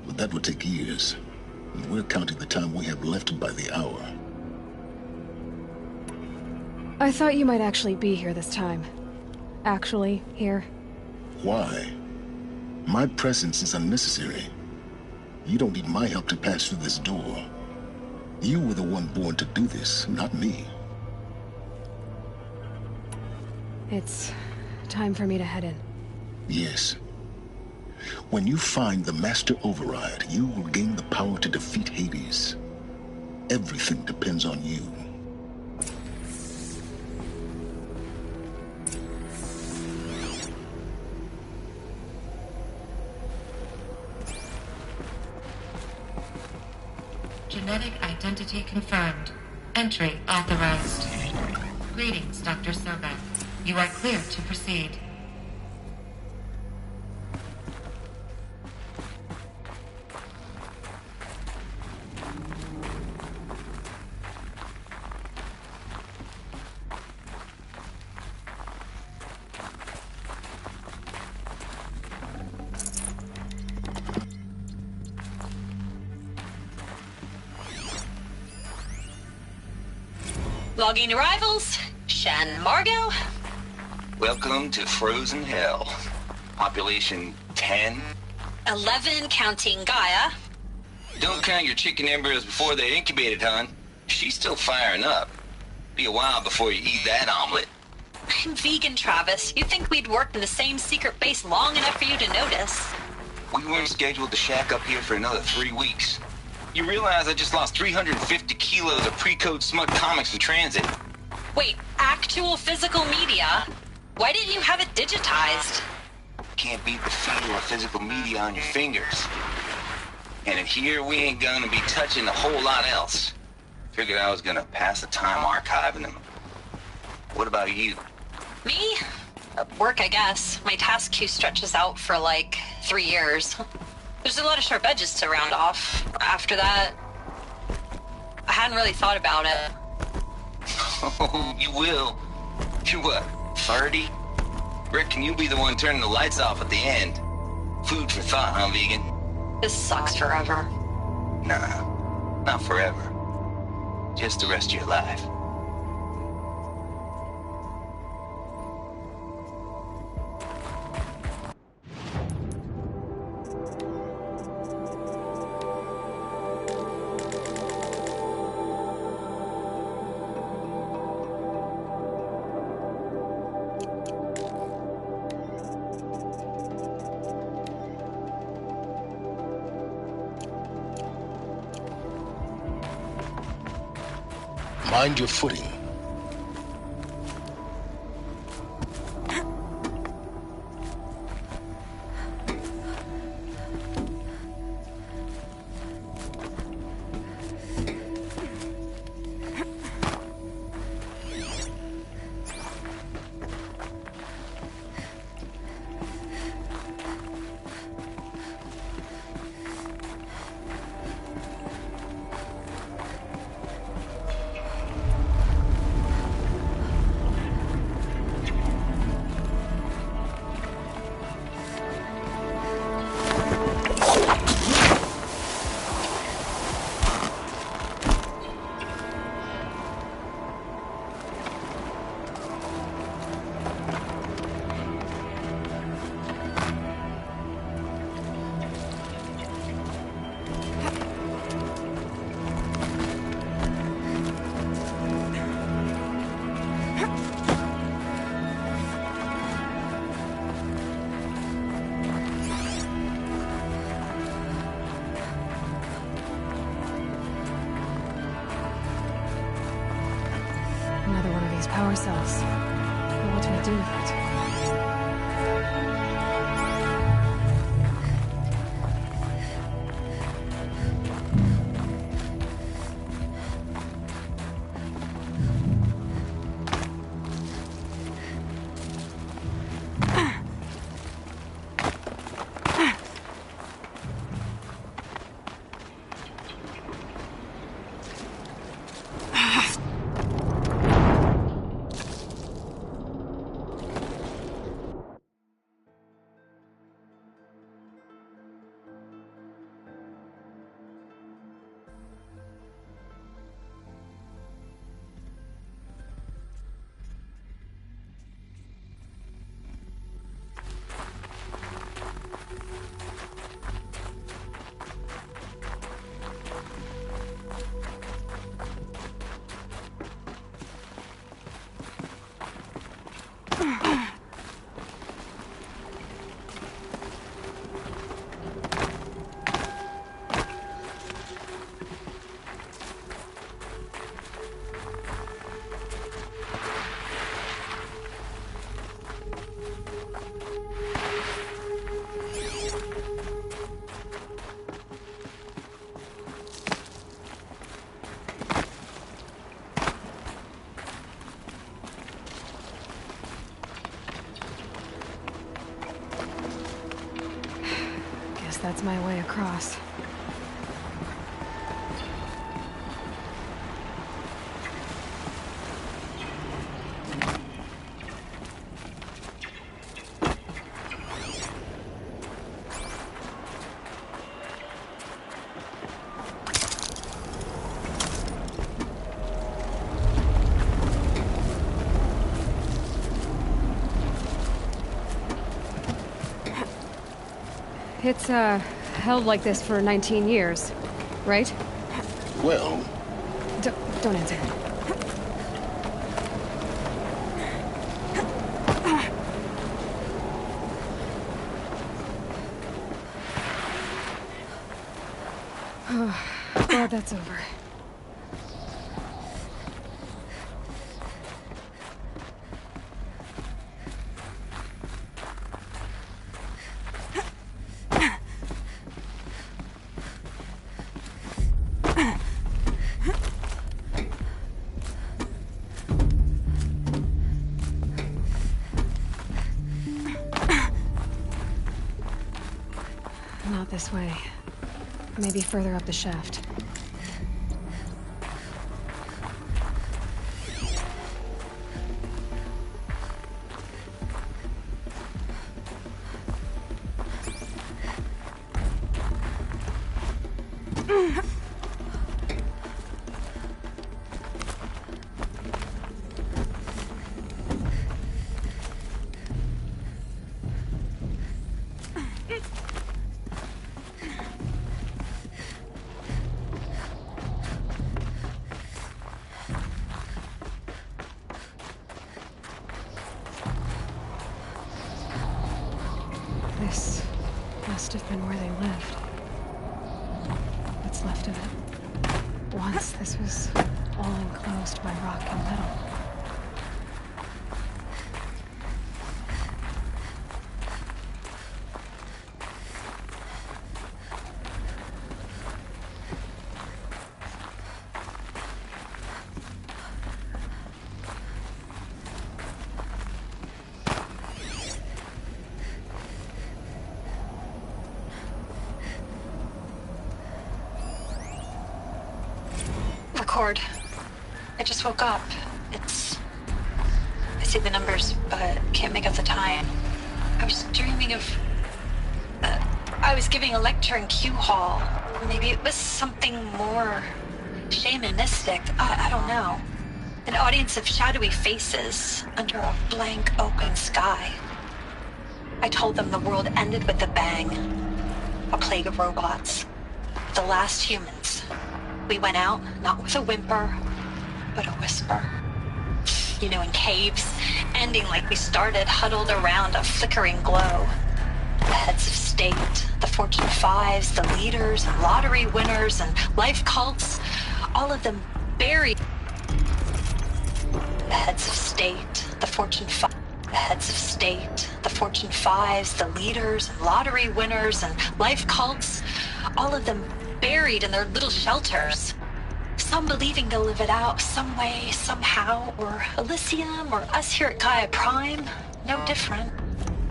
But that would take years. And we're counting the time we have left by the hour. I thought you might actually be here this time. Actually, here. Why? My presence is unnecessary. You don't need my help to pass through this door. You were the one born to do this, not me. It's time for me to head in. Yes. When you find the Master Override, you will gain the power to defeat Hades. Everything depends on you. Genetic identity confirmed. Entry authorized. Greetings, Dr. Sobek. You are clear to proceed. Logging arrivals. Shan Margot. Welcome to Frozen Hell. Population 10. 11 counting Gaia. Don't count your chicken embryos before they're incubated, hon. She's still firing up. Be a while before you eat that omelet. I'm vegan, Travis. You'd think we'd worked in the same secret base long enough for you to notice. We weren't scheduled to shack up here for another 3 weeks. You realize I just lost 350 kilos of pre-code smut comics in transit. Wait, actual physical media? Why didn't you have it digitized? Can't beat the feel of physical media on your fingers. And in here, we ain't gonna be touching a whole lot else. Figured I was gonna pass the time archiving them. What about you? Me? Work, I guess. My task queue stretches out for like 3 years. There's a lot of sharp edges to round off. After that, I hadn't really thought about it. Oh, you will. You're what, 30? Reckon you'll be the one turning the lights off at the end. Food for thought, huh, vegan? This sucks forever. Nah, not forever. Just the rest of your life. Mind your footing. Power cells. What do I do with it? that's my way across. It's, held like this for 19 years, right? Well... Don't answer. Glad that's over. Not this way. Maybe further up the shaft. This must have been where they lived. What's left of it. Once this was all enclosed by rock and metal. Record. I just woke up. I see the numbers, but can't make out the time. I was dreaming of... I was giving a lecture in Q Hall. Maybe it was something more shamanistic. I don't know. An audience of shadowy faces under a blank open sky. I told them the world ended with a bang. A plague of robots. The last humans. We went out, not with a whimper, but a whisper. You know, in caves, ending like we started, huddled around a flickering glow. The heads of state, the Fortune 5s, the leaders, and lottery winners, and life cults, all of them buried. The heads of state, the Fortune 5, the heads of state, the Fortune 5s, the leaders, and lottery winners, and life cults, all of them buried in their little shelters. Some believing they'll live it out some way, somehow, or Elysium, or us here at Gaia Prime. No different.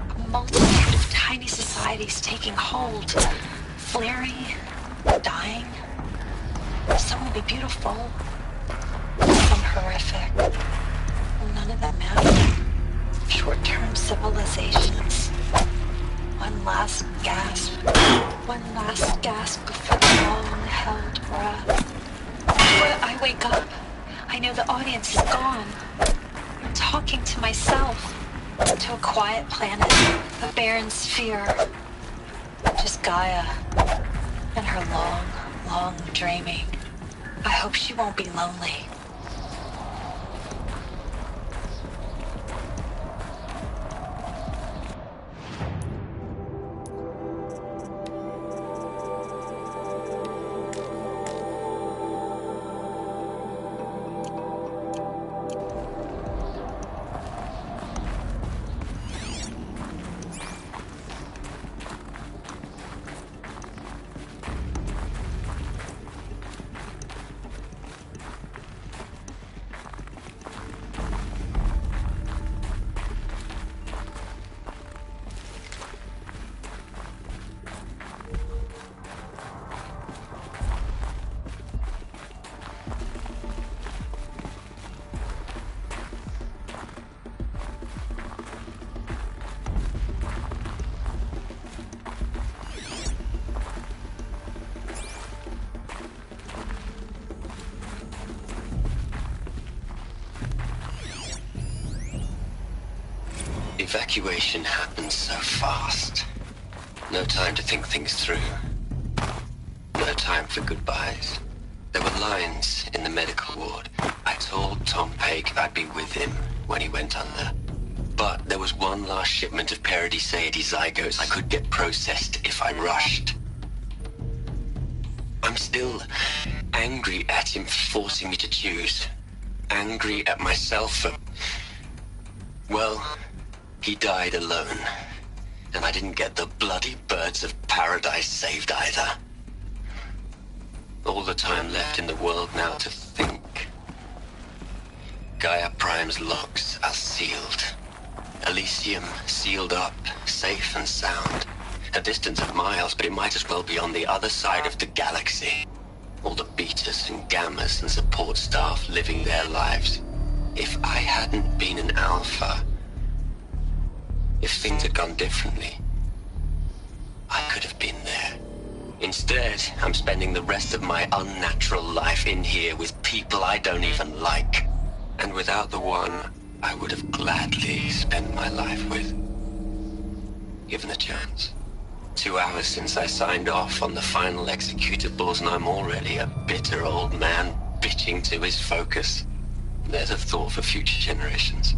A multitude of tiny societies taking hold, flaring, dying. Some will be beautiful, some horrific. None of them matter. Short-term civilizations. One last gasp. One last gasp before the long-held breath. Before I wake up, I know the audience is gone. I'm talking to myself. To a quiet planet, a barren sphere. Just Gaia. And her long, long dreaming. I hope she won't be lonely. Evacuation happened so fast. No time to think things through. No time for goodbyes. There were lines in the medical ward. I told Tom Paige I'd be with him when he went under. But there was one last shipment of Paradiseidae zygotes I could get processed if I rushed. I'm still angry at him for forcing me to choose. Angry at myself for... Well, he died alone. And I didn't get the bloody birds of paradise saved either. All the time left in the world now to think. Gaia Prime's locks are sealed. Elysium sealed up, safe and sound. A distance of miles, but it might as well be on the other side of the galaxy. All the betas and gammas and support staff living their lives. If I hadn't been an Alpha, if things had gone differently, I could have been there. Instead, I'm spending the rest of my unnatural life in here with people I don't even like. And without the one I would have gladly spent my life with. Given a chance. 2 hours since I signed off on the final executables, and I'm already a bitter old man bitching to his focus. There's a thought for future generations.